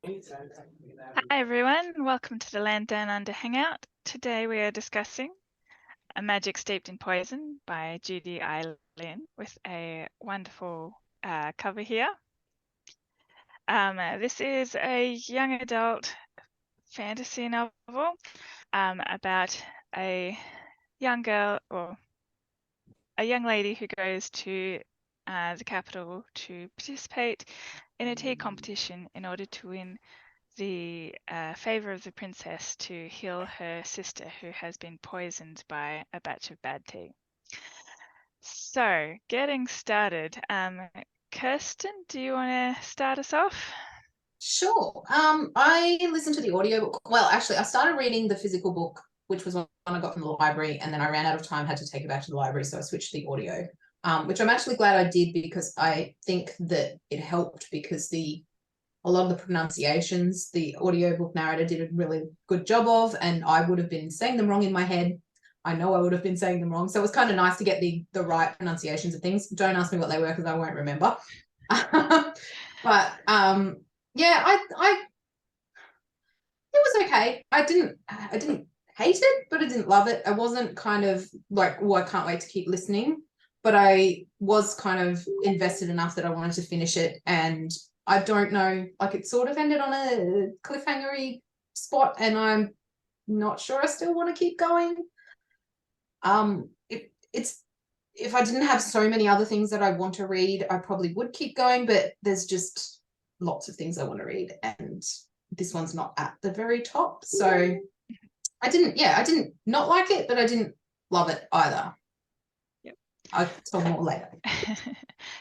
Hi everyone, welcome to the Land Down Under Hangout. Today we are discussing A Magic Steeped in Poison by Judy with a wonderful cover here. This is a young adult fantasy novel about a young girl or a young lady who goes to the capital to participate in a tea competition in order to win the favor of the princess to heal her sister who has been poisoned by a batch of bad tea. So, getting started. Kirsten, do you want to start us off? Sure. I listened to the audiobook. Well, actually, I started reading the physical book, which was one I got from the library, and then I ran out of time, had to take it back to the library, so I switched to the audio, which I'm actually glad I did because I think that it helped because a lot of the pronunciations, the audiobook narrator did a really good job of, and I would have been saying them wrong in my head. I know I would have been saying them wrong, so it was kind of nice to get the right pronunciations of things. Don't ask me what they were because I won't remember. But yeah, I it was okay. I didn't hate it, but I didn't love it. I wasn't kind of like, oh, I can't wait to keep listening. But I was kind of invested enough that I wanted to finish it. And I don't know, like it sort of ended on a cliffhangery spot, and I'm not sure I still want to keep going. It's if I didn't have so many other things that I want to read, I probably would keep going, but there's just lots of things I want to read, and this one's not at the very top. So I didn't not like it, but I didn't love it either. Yep. I'll tell more later.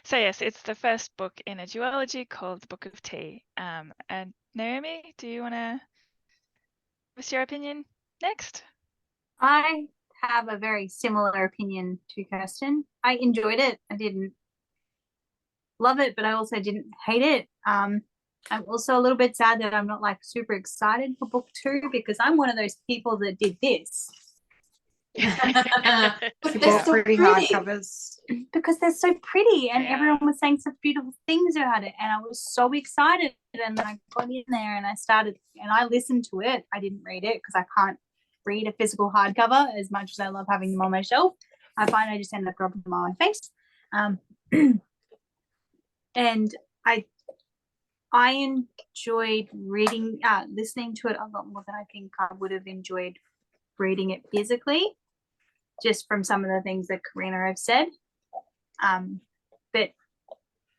So yes, it's the first book in a duology called The Book of Tea. And Naomi, do you want to give us your opinion next? I have a very similar opinion to Kirsten. I enjoyed it. I didn't love it, but I also didn't hate it. I'm also a little bit sad that I'm not like super excited for book 2 because I'm one of those people that did this. They're so pretty hardcovers because they're so pretty, and everyone was saying such beautiful things about it, and I was so excited, and I got in there and I started and I listened to it. I didn't read it because I can't read a physical hardcover as much as I love having them on my shelf. I find I just end up dropping them on my face. And I enjoyed listening to it a lot more than I think I would have enjoyed reading it physically, just from some of the things that Karina have said. And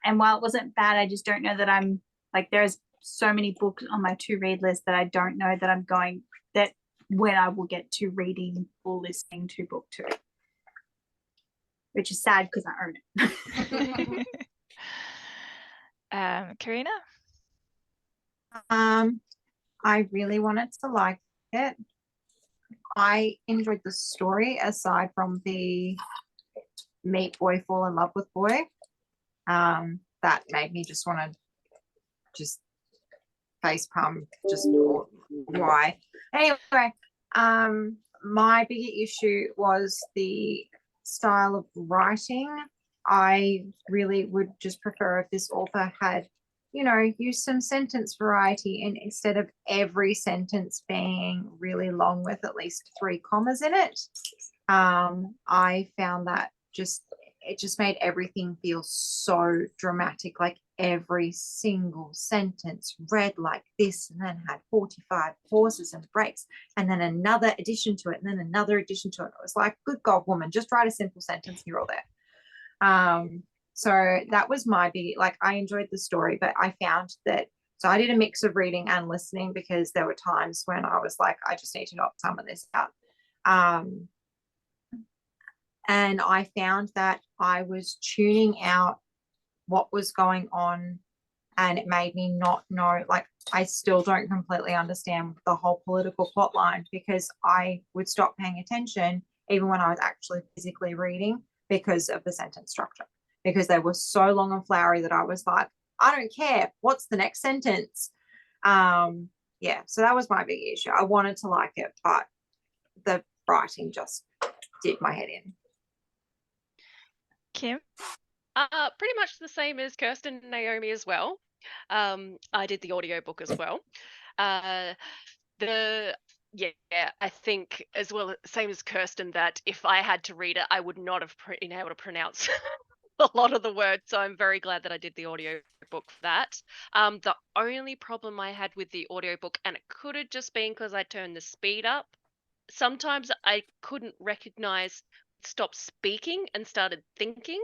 while it wasn't bad, I just don't know that I'm like, there's so many books on my to read list that I don't know that I'm going that when I will get to reading or listening to book 2, which is sad because I own it. Karina? I really wanted to like it. I enjoyed the story aside from the meet boy, fall in love with boy. That made me just want to just face palm, just why. Anyway, my bigger issue was the style of writing. I really would just prefer if this author had, use some sentence variety, and instead of every sentence being really long with at least 3 commas in it. I found that it just made everything feel so dramatic, like every single sentence read like this and then had 45 pauses and breaks and then another addition to it and then another addition to it. It was like, good God, woman, just write a simple sentence and you're all there. So that was my big, like, I enjoyed the story, but I found that, so I did a mix of reading and listening because there were times when I was like, I just need to knock some of this out. And I found that I was tuning out what was going on, and it made me not know, like, I still don't completely understand the whole political plot line because I would stop paying attention even when I was actually physically reading because of the sentence structure, because they were so long and flowery that I was like, I don't care. What's the next sentence? Yeah, so that was my big issue. I wanted to like it, but the writing just did my head in. Kim? Pretty much the same as Kirsten and Naomi as well. I did the audiobook as well. I think as well, same as Kirsten, that if I had to read it, I would not have been able to pronounce a lot of the words. So I'm very glad that I did the audiobook for that. The only problem I had with the audiobook, and it could have just been because I turned the speed up, sometimes I couldn't recognize stop speaking and started thinking.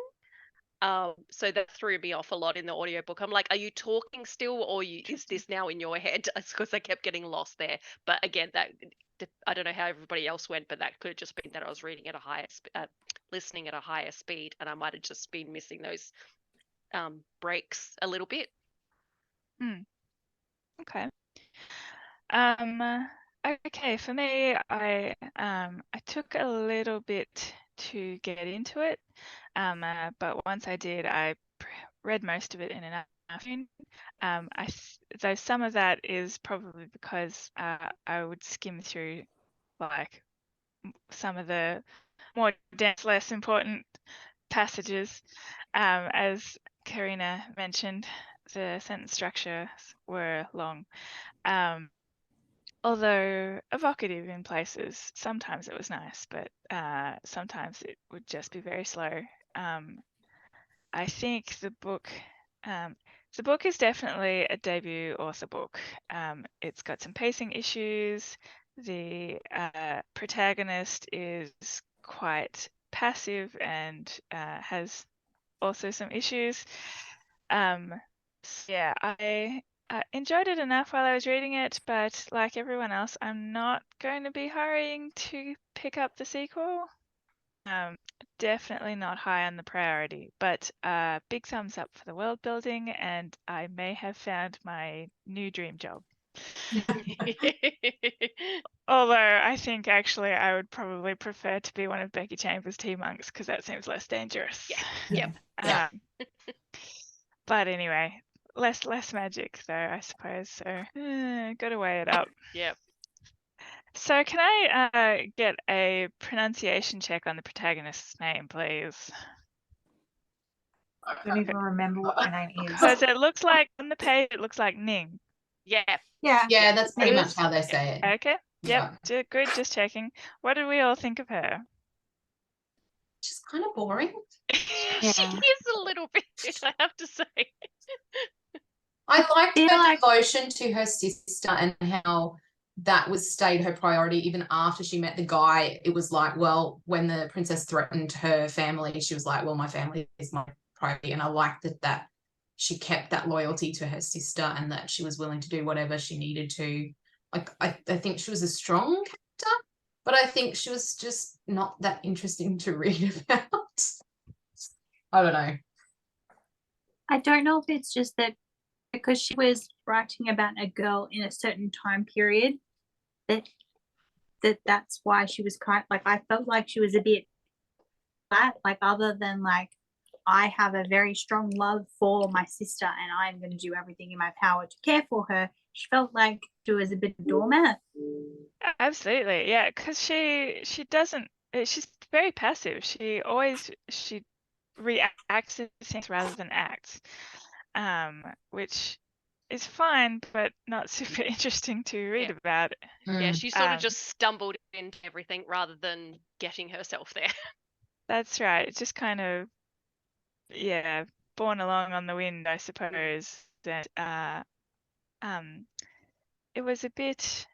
So that threw me off a lot in the audiobook. I'm like, are you talking still, or is this now in your head? It's because I kept getting lost there. But again, I don't know how everybody else went, but that could have just been that I was reading at a higher, listening at a higher speed, and I might have just been missing those breaks a little bit. Okay. Okay, for me, I took a little bit to get into it, but once I did, I read most of it in an afternoon. Though some of that is probably because I would skim through like some of the more dense, less important passages. As Karina mentioned, the sentence structures were long. Although evocative in places, sometimes it was nice, but sometimes it would just be very slow. I think the book is definitely a debut author book. It's got some pacing issues. The protagonist is quite passive and has also some issues. Yeah, I enjoyed it enough while I was reading it, but like everyone else, I'm not going to be hurrying to pick up the sequel. Definitely not high on the priority, but big thumbs up for the world building, and I may have found my new dream job. Although I think actually I would probably prefer to be one of Becky Chambers' tea monks because that seems less dangerous. Yep. But anyway, less magic though, I suppose. So got to weigh it up. Yep. So can I get a pronunciation check on the protagonist's name, please? I don't even remember what her name is. Because it looks like on the page, it looks like Ning. Yeah. Yeah, that's pretty It much is? how they say it. Okay. Yep. Good. Just checking. What did we all think of her? Just kind of boring. She is a little bit, I have to say. I liked her devotion to her sister and how that stayed her priority even after she met the guy. It was like, well, when the princess threatened her family, she was like, well, my family is my priority. And I liked that she kept that loyalty to her sister and that she was willing to do whatever she needed to. Like, I think she was a strong character, but I think she was just not that interesting to read about. I don't know. I don't know if it's just that because she was writing about a girl in a certain time period that's why she was kind like, I felt like she was a bit flat, like other than like, I have a very strong love for my sister and I'm going to do everything in my power to care for her. She felt like she was a bit of a doormat. Absolutely, yeah, because she doesn't. She's very passive. She reacts to things rather than acts, which is fine, but not super interesting to read about. Yeah, she sort of just stumbled into everything rather than getting herself there. That's right. It's just kind of, borne along on the wind, I suppose. That it was a bit.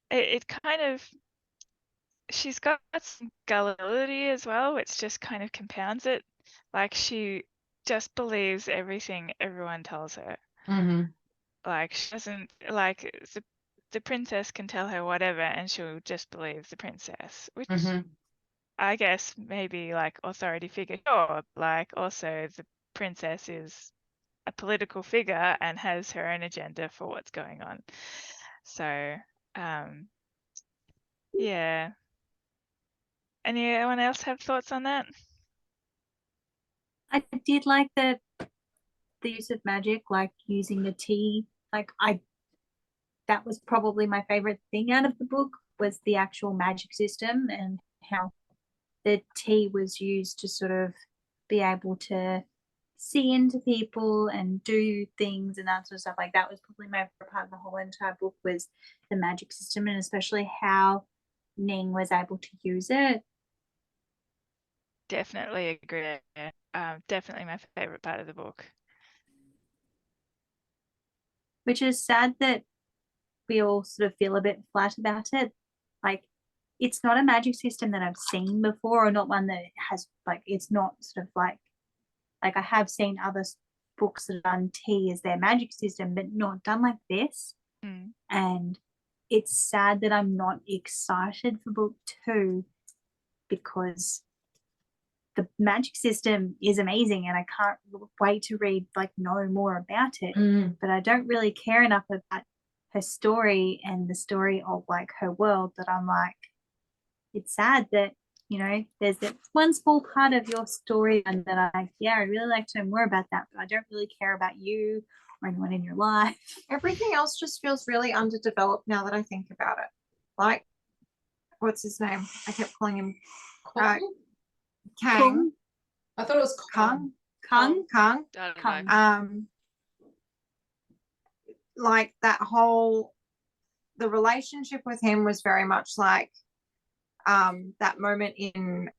It kind of. She's got some gullibility as well, which just kind of compounds it. Like she just believes everything everyone tells her. Like she doesn't like the princess can tell her whatever, and she'll just believe the princess, which I guess maybe like authority figure. Sure, like also the princess is a political figure and has her own agenda for what's going on. So, yeah. Anyone else have thoughts on that? I did like the use of magic, like using the tea. Like that was probably my favorite thing out of the book was the actual magic system and how the tea was used to sort of be able to see into people and do things and that sort of stuff. Like that was probably my favorite part of the whole entire book, was the magic system, and especially how Ning was able to use it. Definitely agree. Definitely my favorite part of the book. Which is sad that we all sort of feel a bit flat about it. Like, it's not a magic system that I've seen before, or not one that has, like, it's not sort of like I have seen other books that have done tea as their magic system, but not done like this. Mm. And it's sad that I'm not excited for book 2, because the magic system is amazing and I can't wait to read, like, know more about it. But I don't really care enough about her story and the story of, like, her world, that I'm like, it's sad that, you know, there's that one small part of your story and that I'd really like to know more about that, but I don't really care about you or anyone in your life. Everything else just feels really underdeveloped now that I think about it. Like, what's his name? I kept calling him Kang. I thought it was Kang. Kang. I don't Kang. know. Like that whole, the relationship with him was very much like that moment in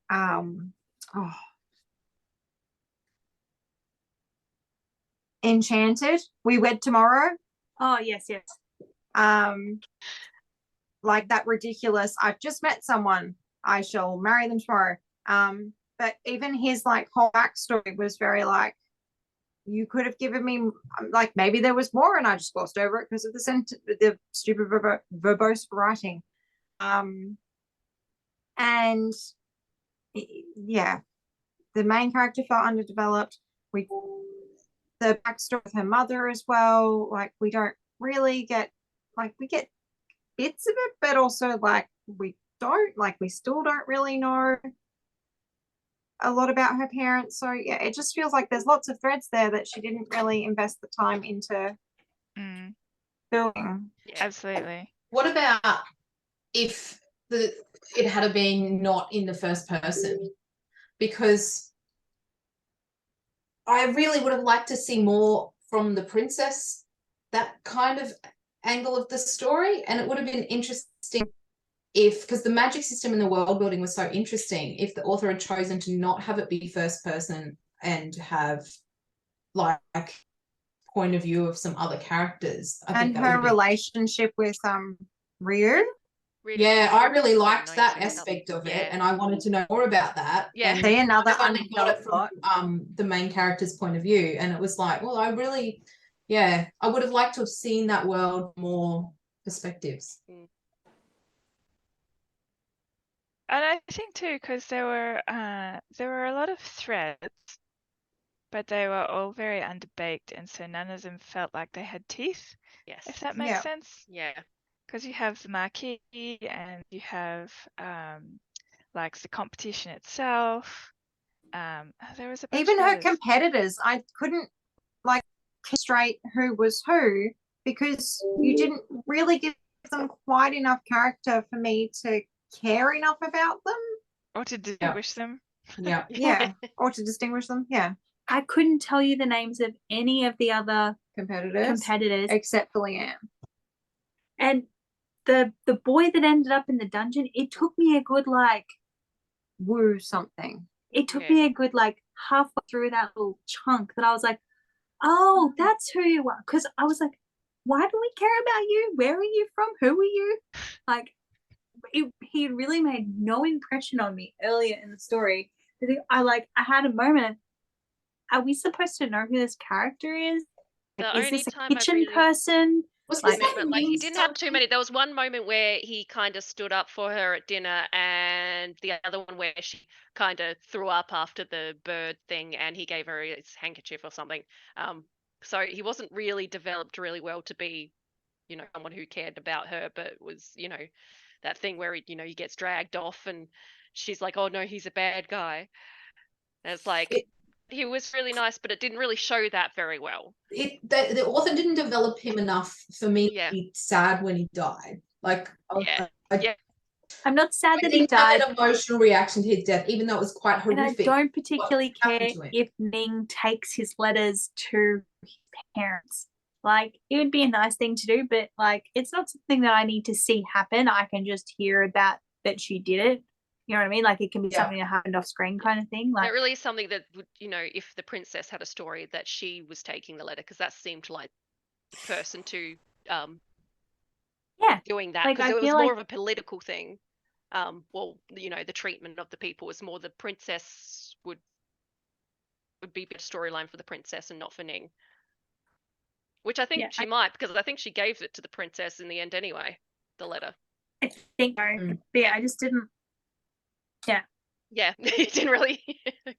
Enchanted, We Wed Tomorrow. Oh, yes. Like that ridiculous, I've just met someone, I shall marry them tomorrow. But even his, like, whole backstory was very like, you could have given me, like, maybe there was more and I just glossed over it because of the stupid verbose writing. And yeah, the main character felt underdeveloped. The backstory with her mother as well, like, we don't really get, like, we get bits of it, but also, like, we still don't really know a lot about her parents. So yeah, it just feels like there's lots of threads there that she didn't really invest the time into building. Yeah. Absolutely. What about if it had been not in the first person? Because I really would have liked to see more from the princess, that kind of angle of the story, and it would have been interesting because the magic system and the world building was so interesting, if the author had chosen to not have it be first person and have, like, point of view of some other characters. I think And that her would be... relationship with Ryu. Yeah, I really liked nice that and aspect of it, yeah. and I wanted to know more about that. Yeah. And See, another I've only got it undeveloped from the main character's point of view, and it was like, well, I would have liked to have seen that world more perspectives. And I think too, because there were a lot of threads, but they were all very underbaked, and so none of them felt like they had teeth, Yes. if that makes Yeah. sense. Yeah. Because you have the marquee and you have like the competition itself. There was a bunch Even of her others. competitors, I couldn't, like, straight who was who, because you didn't really give them quite enough character for me to care enough about them. Or to distinguish them. Yeah. Yeah. Or to distinguish them. Yeah. I couldn't tell you the names of any of the other Competitors. Except for Leanne. And the boy that ended up in the dungeon, it took me a good, like, Woo something. it took Yeah. me a good, like, halfway through that little chunk that I was like, oh, that's who you are. Because I was like, why do we care about you? Where are you from? Who are you? Like, he had really made no impression on me earlier in the story. I had a moment. Are we supposed to know who this character is? The Is only this a time I kitchen really- person? Was Like- his But, name he didn't have too something? many. There was one moment where he kind of stood up for her at dinner, and the other one where she kind of threw up after the bird thing, and he gave her his handkerchief or something. So he wasn't really developed really well to be, you know, someone who cared about her, but was, you know, that thing where he gets dragged off, and she's like, "Oh no, he's a bad guy." And it's like, he was really nice, but it didn't really show that very well. The author didn't develop him enough for me Yeah. to be sad when he died. Like, Yeah. I Yeah. I'm not sad I that he didn't have died, an emotional reaction to his death, even though it was quite and I horrific. don't particularly happened care to him. if Ming takes his letters to his parents. Like, it would be a nice thing to do, but like, it's not something that I need to see happen. I can just hear about that she did it. You know what I mean? Like, it can be Yeah. something that happened off screen kind of thing. Like, That really is something that would, if the princess had a story that she was taking the letter, because that seemed like the person to yeah, doing that, like, because I it was feel more like, of a political thing. Well, the treatment of the people was more the princess would be a storyline for the princess and not for Ning. Which I think Yeah, she might, because I think she gave it to the princess in the end anyway, the letter. I think so. Mm. But yeah, I just didn't. Yeah, you didn't really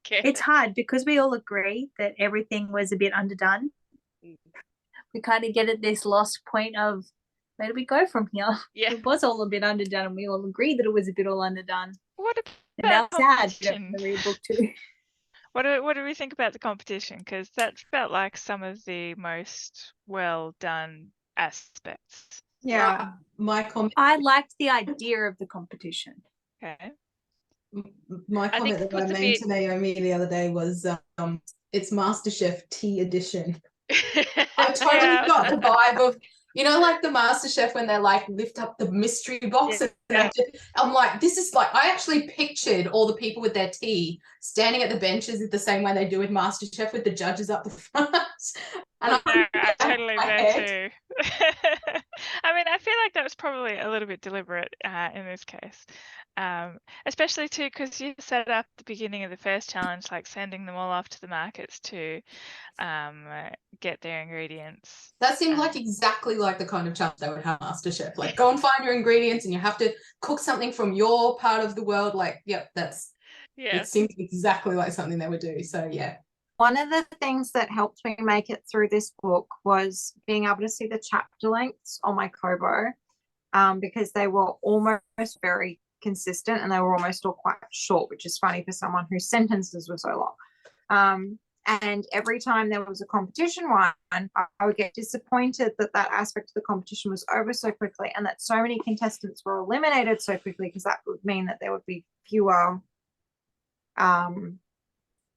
care. It's hard because we all agree that everything was a bit underdone. Mm. We kind of get at this lost point of where do we go from here? Yeah. It was all a bit underdone, and we all agree that it was a bit all underdone. What And now about it's sad we competition? don't read book 2. What do we think about the competition? Because that felt like some of the most well done aspects. Yeah. My comment. I liked the idea of the competition. Okay. My I think comment that it was I a made bit- to Naomi the other day was, it's MasterChef Tea edition. I totally Yeah. got the vibe of, like the MasterChef when they like lift up the mystery box. Yeah. I'm like, this is like, I actually pictured all the people with their tea standing at the benches the same way they do with MasterChef with the judges up the front. And I totally my there head. too. I mean, I feel like that was probably a little bit deliberate in this case, especially too because you set up the beginning of the first challenge, like sending them all off to the markets to get their ingredients. That seemed like exactly like the kind of challenge they would have MasterChef. Like, go and find your ingredients, and you have to cook something from your part of the world. Like, yep, Yeah. it seems exactly like something they would do. So yeah. One of the things that helped me make it through this book was being able to see the chapter lengths on my Kobo, because they were almost very consistent and they were almost all quite short, which is funny for someone whose sentences were so long. And every time there was a competition one, I would get disappointed that aspect of the competition was over so quickly and that so many contestants were eliminated so quickly, because that would mean that there would be fewer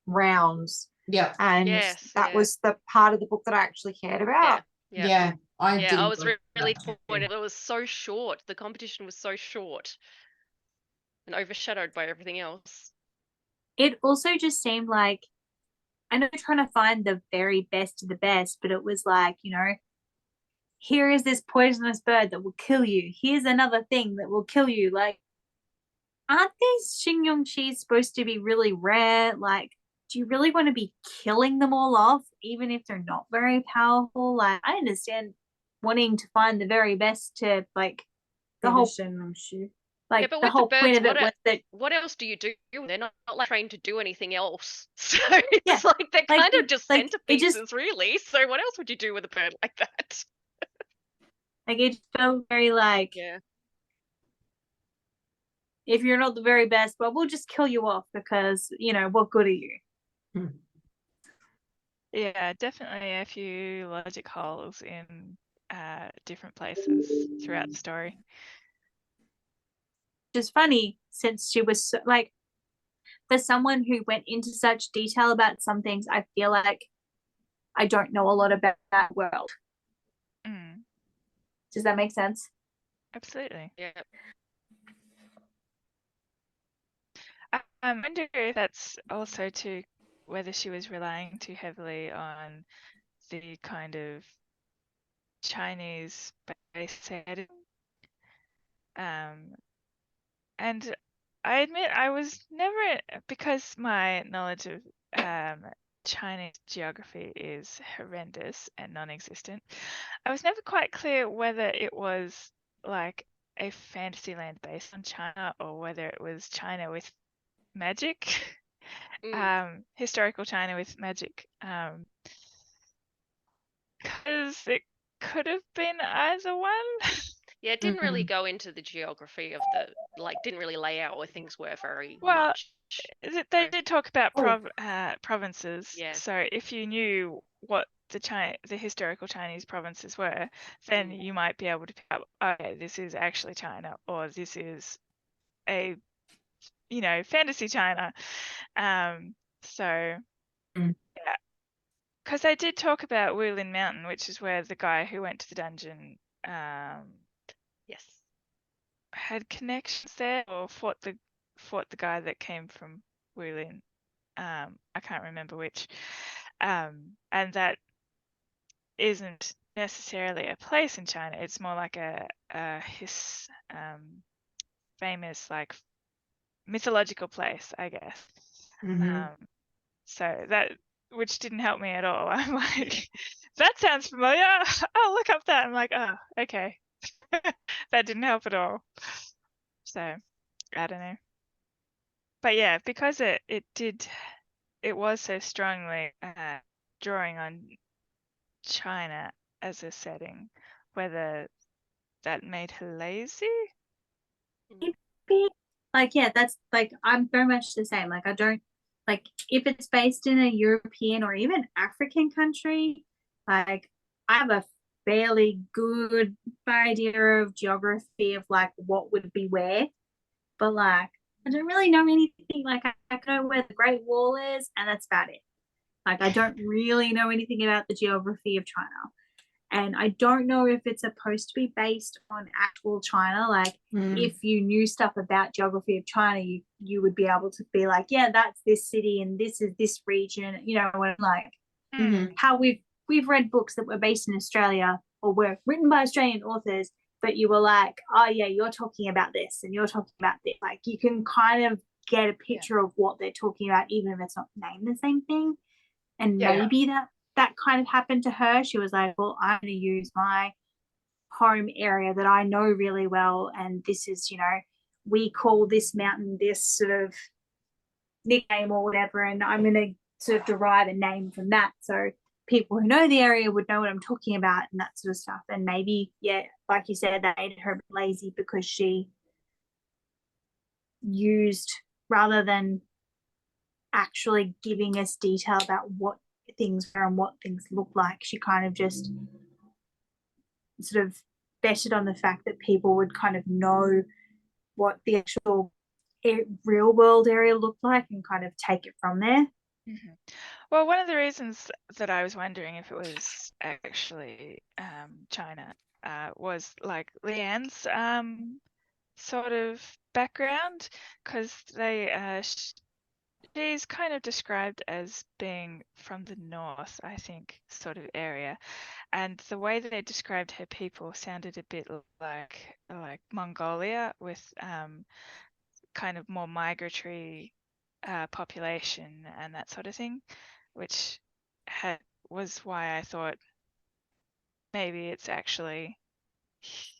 rounds. Yeah. And Yes, that yeah. was the part of the book that I actually cared about. Yeah. Yeah. I Yeah, I didn't was like really that too. disappointed. It was so short. The competition was so short and overshadowed by everything else. It also just seemed like, I know trying to find the very best of the best, but it was like, here is this poisonous bird that will kill you. Here's another thing that will kill you. Like, aren't these Xingyongxis supposed to be really rare? Like, do you really want to be killing them all off, even if they're not very powerful? Like, I understand wanting to find the very best to, like, the whole, like, but the with whole the point birds, of it was that, what else do you do? They're not like trained to do anything else. So Yeah, it's like they're like, kind of just like, it just- centerpieces, really. So what else would you do with a bird like that? like, it felt very like, Yeah. if you're not the very best, well, we'll just kill you off because, what good are you? Yeah, definitely a few logic holes in different places throughout the story. Which is funny since she was so, like, for someone who went into such detail about some things, I feel like I don't know a lot about that world. Mm, Does that make sense? absolutely. Yeah. I wonder if that's also to whether she was relying too heavily on the kind of Chinese base setting. And I admit I was never, because my knowledge of Chinese geography is horrendous and non-existent, I was never quite clear whether it was like a fantasy land based on China or whether it was China with magic. Historical China with magic. Because it could have been either one. Yeah, it didn't really go into the geography of didn't really lay out where things were very Well, much. They did talk about Oh. provinces. Yeah. So if you knew what the historical Chinese provinces were, then you might be able to pick up, okay, this is actually China, or this is a fantasy China. So Mm. yeah, because they did talk about Wulin Mountain, which is where the guy who went to the dungeon Yes. had connections there, or fought the guy that came from Wulin. I can't remember which. And that isn't necessarily a place in China. It's more like a famous like mythological place, I guess. Mhm. So that, which didn't help me at all. I'm like, that sounds familiar. I'll look up that. I'm like, oh, okay. That didn't help at all. So I don't know. But yeah, because it was so strongly drawing on China as a setting, whether that made her lazy. Maybe. Like, yeah, that's like, I'm very much the same. Like, I don't, like, if it's based in a European or even African country, like, I have a fairly good idea of geography of like what would be where, but like, I don't really know anything. Like, I know where the Great Wall is, and that's about it. Like, I don't really know anything about the geography of China. And I don't know if it's supposed to be based on actual China. Like, if you knew stuff about geography of China, you would be able to be like, yeah, that's this city and this is this region. When like how we've read books that were based in Australia or were written by Australian authors, but you were like, oh yeah, you're talking about this and you're talking about this. Like, you can kind of get a picture of what they're talking about, even if it's not named the same thing. And maybe that kind of happened to her. She was like, well, I'm going to use my home area that I know really well. And this is, we call this mountain this sort of nickname or whatever. And I'm going to sort of derive a name from that. So people who know the area would know what I'm talking about and that sort of stuff. And maybe, yeah, like you said, that made her a bit lazy because she used, rather than actually giving us detail about what things were and what things look like, she kind of just sort of betted on the fact that people would kind of know what the actual real world area looked like and kind of take it from there. Mm-hmm. Well, one of the reasons that I was wondering if it was actually China was like Leanne's sort of background, because she's kind of described as being from the north, I think, sort of area, and the way that they described her people sounded a bit like Mongolia, with kind of more migratory population and that sort of thing, which was why I thought maybe it's actually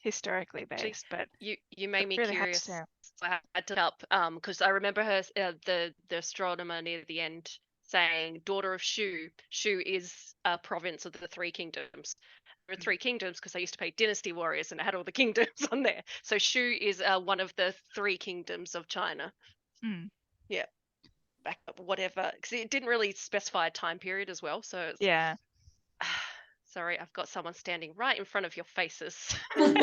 historically based. But you made me really curious. So I had to look up because I remember her the astronomer near the end saying daughter of Shu. Shu is a province of the Three Kingdoms. There are 3 kingdoms because I used to play Dynasty Warriors and it had all the kingdoms on there. So Shu is one of the 3 kingdoms of China. Yeah, back up whatever, because it didn't really specify a time period as well. So it's, yeah. Sorry, I've got someone standing right in front of your faces. Down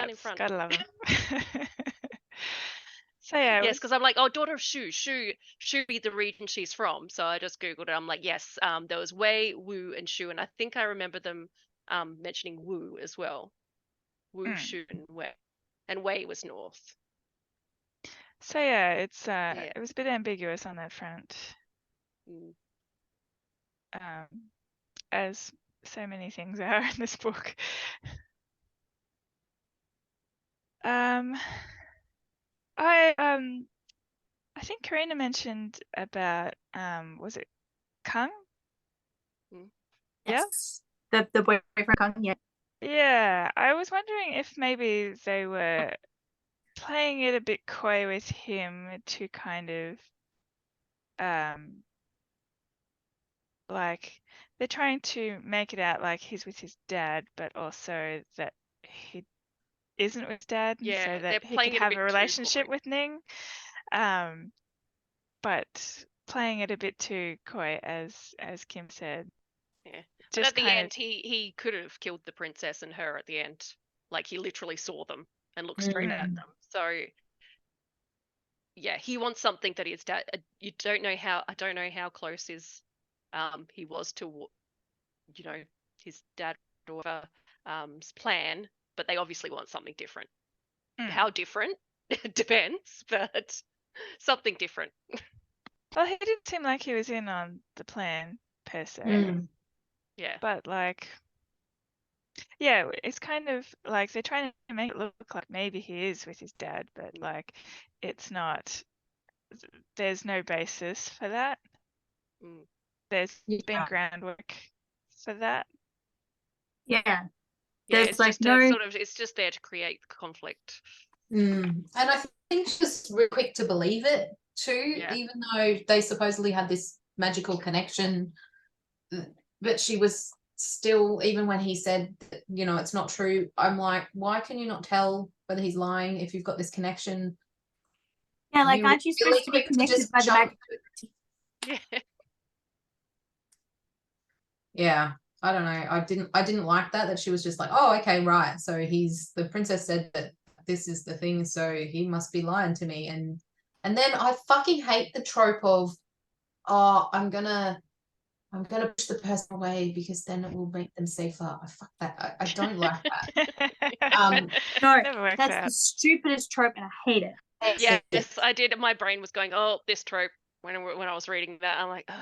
in front. Gotta love them. So yeah, yes, because I'm like, oh, daughter of Shu be the region she's from. So I just googled it. I'm like, yes, there was Wei, Wu, and Shu, and I think I remember them mentioning Wu as well. Wu, Shu, and Wei was north. So yeah, it's it was a bit ambiguous on that front. As so many things are in this book. I think Karina mentioned about was it Kung? Yes. Yeah? The boyfriend Kung, yeah. Yeah, I was wondering if maybe they were playing it a bit coy with him to kind of like they're trying to make it out like he's with his dad, but also that he isn't with dad, and so that he could have a relationship with Ning. But playing it a bit too coy, as Kim said. Yeah. But at the end, he could have killed the princess and her at the end. Like he literally saw them and looked straight at them. So yeah, he wants something that his dad. You don't know how. I don't know how close he was to, his dad or whatever's plan, but they obviously want something different. How different? It depends, but something different. Well, he didn't seem like he was in on the plan per se. Yeah. But like, yeah, it's kind of like they're trying to make it look like maybe he is with his dad, but like it's not. There's no basis for that. There's been groundwork for that. Yeah. Yeah, There's it's like just no it's just there to create conflict. And I think she's real quick to believe it too, even though they supposedly had this magical connection. But she was still, even when he said, it's not true, I'm like, why can you not tell whether he's lying if you've got this connection? Yeah, like aren't you supposed to be connected by the magic? Yeah. Yeah. I don't know. I didn't like that she was just like, oh, okay, right. So the princess said that this is the thing, so he must be lying to me. And then I fucking hate the trope of, oh, I'm gonna push the person away because then it will make them safer. Fuck that. I don't like that. No, that's the stupidest trope and I hate it. Yes, I did. My brain was going, oh, this trope when I was reading that. I'm like, ugh.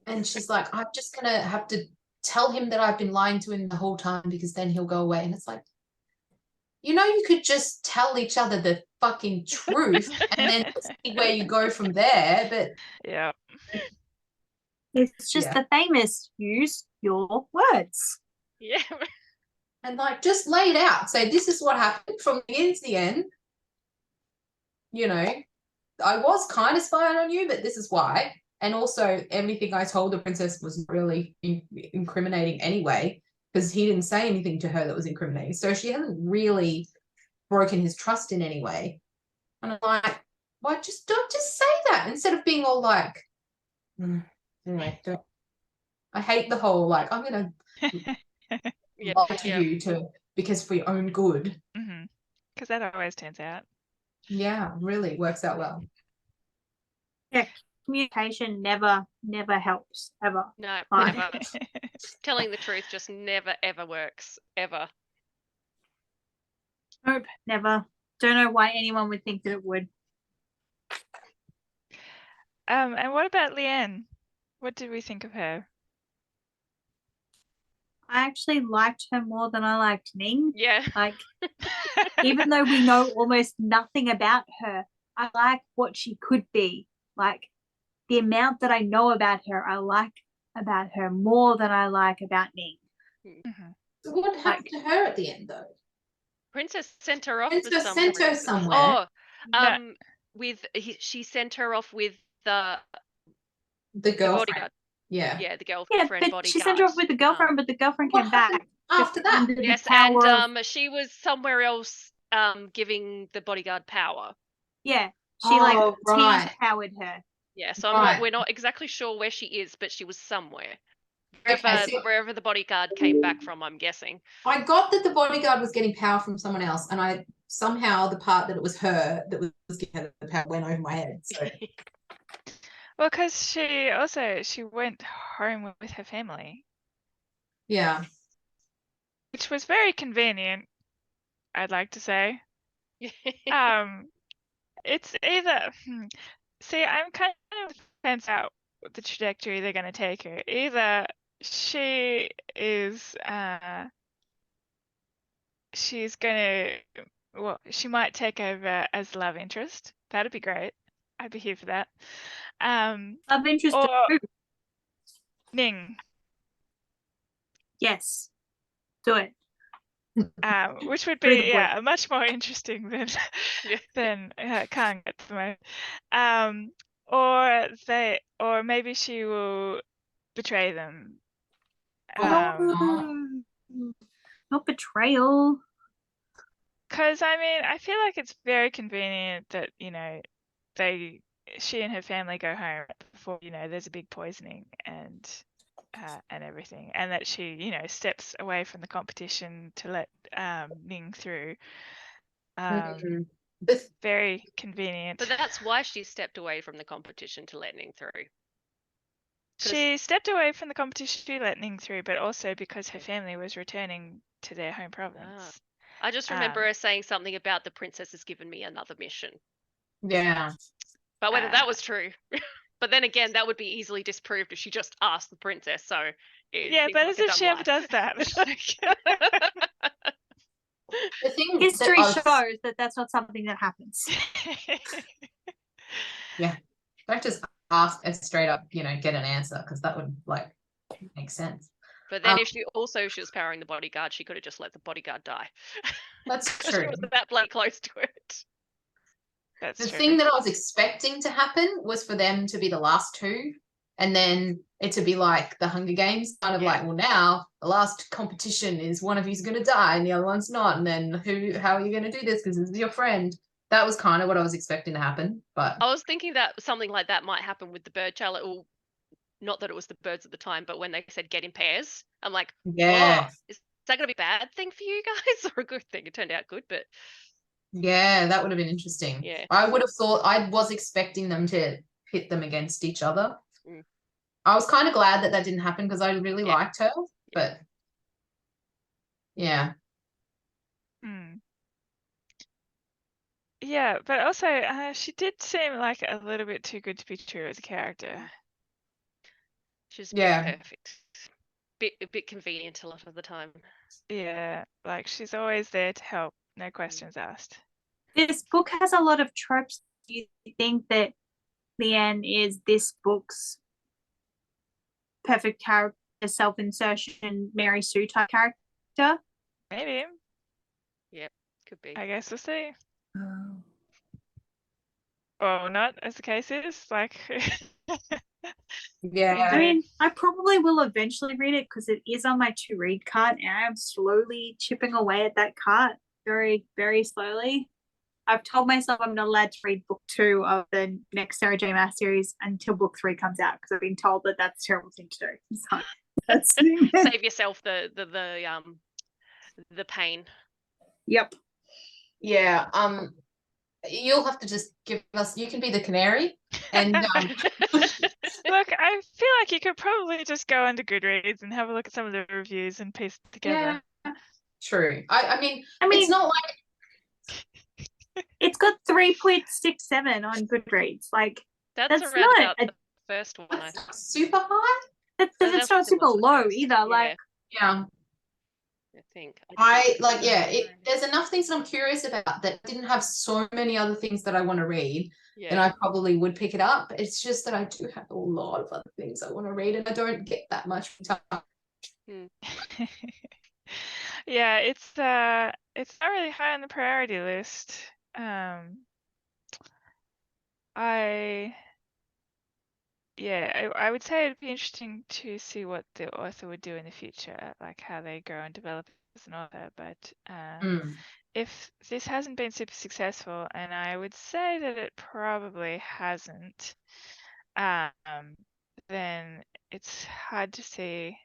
And she's like, I'm just gonna have to tell him that I've been lying to him the whole time because then he'll go away. And it's like, you could just tell each other the fucking truth and then see where you go from there. But yeah, it's just the famous use your words. Yeah. And like, just lay it out. Say, this is what happened from the beginning to the end. I was kind of spying on you, but this is why. And also, everything I told the princess was really incriminating anyway, because he didn't say anything to her that was incriminating. So she hasn't really broken his trust in any way. And I'm like, why don't just say that instead of being all like, anyway, don't. I hate the whole like, I'm gonna lie to you because for your own good. Because that always turns out. Yeah, really works out well. Yeah, communication never helps ever. No, never. Telling the truth just never ever works ever. Nope, never. Don't know why anyone would think that it would. And what about Leanne? What did we think of her? I actually liked her more than I liked Ning. Yeah. Like, even though we know almost nothing about her, I like what she could be. Like, the amount that I know about her, I like about her more than I like about Ning. So what happened to her at the end, though? Princess sent her off. Princess sent her somewhere. She sent her off with the girlfriend. Bodyguard. Yeah. Yeah, the girlfriend bodyguard. She sent her off with the girlfriend, but the girlfriend came back after that. Yes, and she was somewhere else giving the bodyguard power. Yeah. She powered her. Yeah, so we're not exactly sure where she is, but she was somewhere. Wherever the bodyguard came back from, I'm guessing. I got that the bodyguard was getting power from someone else, and somehow the part that it was her that was getting her the power went over my head. So. Well, because she went home with her family. Yeah. Which was very convenient, I'd like to say. It's either see, I'm kind of fence out the trajectory they're going to take her. Either she is she's going to she might take over as love interest. That'd be great. I'd be here for that. Love interest or Ning. Yes. Do it. Which would be much more interesting than Kang at the moment. Or maybe she will betray them. Not betrayal. Because I feel like it's very convenient that she and her family go home before there's a big poisoning, and and everything, and that she, you know, steps away from the competition to let Ning through. The- Very convenient. But that's why she stepped away from the competition to let Ning through. 'Cause- She stepped away from the competition to let Ning through, but also because her family was returning to their home province. I just remember her saying something about the princess has given me another mission. Yeah. But whether that was true, but then again, that would be easily disproved if she just asked the princess. So it Yeah, seems but like as a if dumb she ever lie. does that. The thing History that I was- shows that that's not something that happens. don't just ask a straight up, you know, get an answer, because that would like make sense. But then if she was powering the bodyguard, she could have just let the bodyguard die. That's 'Cause true. she was that bloody close to it. That's The true. thing that I was expecting to happen was for them to be the last two, and then it to be like the Hunger Games, kind of Yeah. like, well, now the last competition is one of you's going to die and the other one's not, and then how are you going to do this because this is your friend? That was kind of what I was expecting to happen, but I was thinking that something like that might happen with the bird challenge. Well, not that it was the birds at the time, but when they said get in pairs, I'm like, yeah, oh, is that going to be a bad thing for you guys or a good thing? It turned out good, but yeah, that would have been interesting. Yeah. I would have thought, I was expecting them to pit them against each other. Mm. I was kind of glad that didn't happen because I really Yeah. liked her, but yeah. Hmm. Yeah, but also she did seem like a little bit too good to be true as a character. she's Yeah. perfect. A bit convenient a lot of the time. Yeah, like she's always there to help, no questions asked. This book has a lot of tropes. Do you think that Leanne is this book's perfect character, self-insertion, Mary Sue type character? Maybe. Could be. I guess we'll see. Or not, as the case is. Like, Yeah. I mean, I probably will eventually read it because it is on my to read cart, and I am slowly chipping away at that cart very, very slowly. I've told myself I'm not allowed to read book 2 of the next Sarah J. Maas series until book 3 comes out because I've been told that that's a terrible thing to do. So that's Save yourself the pain. Yep. Yeah. You'll have to just give us, you can be the canary, and look, I feel like you could probably just go onto Goodreads and have a look at some of the reviews and piece it together. yeah, true. I mean, I mean, it's not like it's got 3.67 on Goodreads. Like, That's That's around not about a- the first one. I that's super high. that's that's not similar super to the low first. either. Yeah, Like, Yeah. I think. I like, yeah, there's enough things that I'm curious about that didn't have so many other things that I want to read, then Yeah. I probably would pick it up. It's just that I do have a lot of other things I want to read, and I don't get that much time. Yeah, it's not really high on the priority list. I would say it'd be interesting to see what the author would do in the future, like how they grow and develop as an author. But if this hasn't been super successful, and I would say that it probably hasn't, then it's hard to see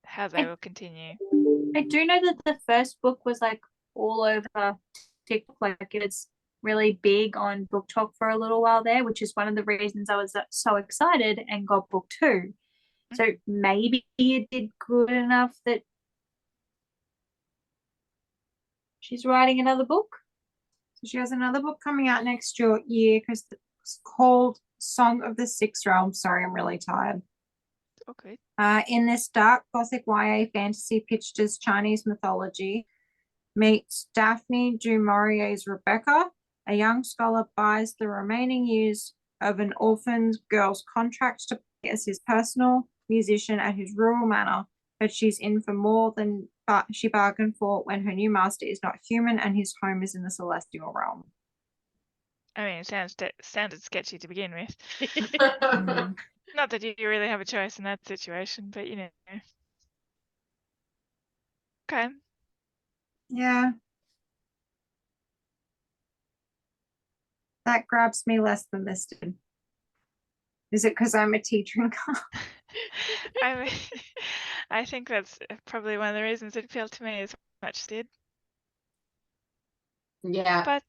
how they will continue. I do know that the first book was like all over TikTok. Like, it's really big on Book Talk for a little while there, which is one of the reasons I was so excited and got book 2. So maybe it did good enough that she's writing another book. So she has another book coming out next year because it's called Song of the Six Realms. Sorry, I'm really tired. Okay. In this dark gothic YA fantasy pitched as Chinese mythology, meets Daphne du Maurier's Rebecca. A young scholar buys the remaining years of an orphaned girl's contract to play as his personal musician at his rural manor, but she's in for more than she bargained for when her new master is not human and his home is in the celestial realm. I mean, it sounded sketchy to begin with. Mm-hmm. Not that you really have a choice in that situation, but you know. Okay. Yeah. That grabs me less than this did. Is it because I'm a teacher in college? I mean, I think that's probably one of the reasons it appealed to me as much as it did. Yeah. But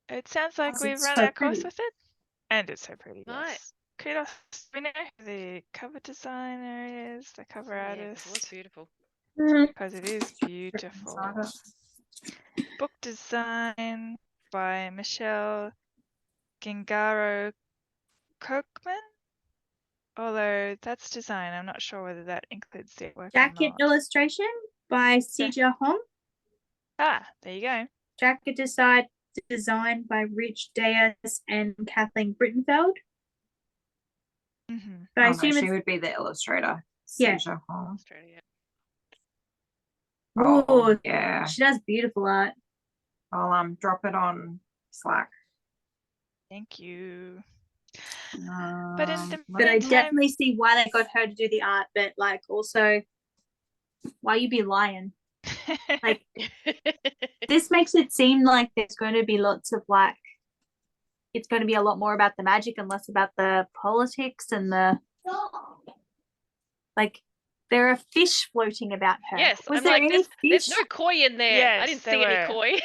it sounds like Because we've it's run so our course pretty. with it. And it's so pretty, Right. yes. Kudos. We know who the cover designer is, the cover Yeah, 'cause it was artist, beautiful. because it is beautiful. Book design by Michelle Gingaro Kirkman. Although that's design, I'm not sure whether that includes the artwork or Jacket not. illustration by Sija Hong. Ah, there you go. Jacket designed by Rich Diaz and Kathleen Brittenfeld. Hmm. But I Oh, no, assume she it's would be the illustrator. Yeah. Seizure Hong. Australia. Oh, Ooh, yeah. she does beautiful art. I'll drop it on Slack. Thank you. But in the But I meantime, definitely see why they got her to do the art, but like also why you be lying. Like this makes it seem like there's going to be lots of like it's going to be a lot more about the magic and less about the politics and the like there are fish floating about her. Yes, Was I'm there like, any there's fish? no koi in there. I Yes, didn't there see any were. koi.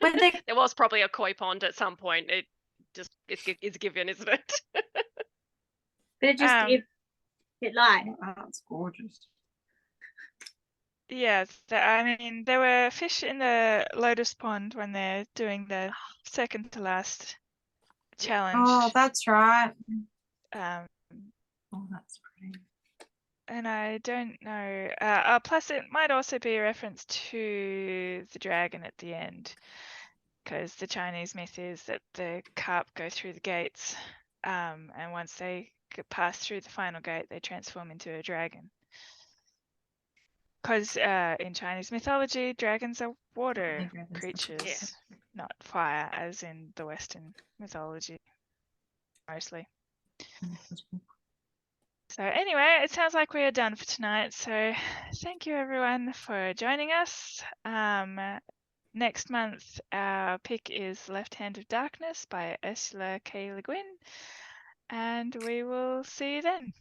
Were there- There was probably a koi pond at some point. It just it's given, isn't it? But it just it lied. Oh, that's gorgeous. yes, I mean, there were fish in the lotus pond when they're doing the second to last challenge. Oh, that's right. Um, Oh, that's pretty. and I don't know. Plus, it might also be a reference to the dragon at the end, because the Chinese myth is that the carp go through the gates, and once they pass through the final gate, they transform into a dragon. Because in Chinese mythology, dragons are water creatures, Yeah. not fire, as in the Western mythology, mostly. So anyway, it sounds like we are done for tonight. So thank you everyone for joining us. Next month, our pick is Left Hand of Darkness by Ursula K. Le Guin, and we will see you then.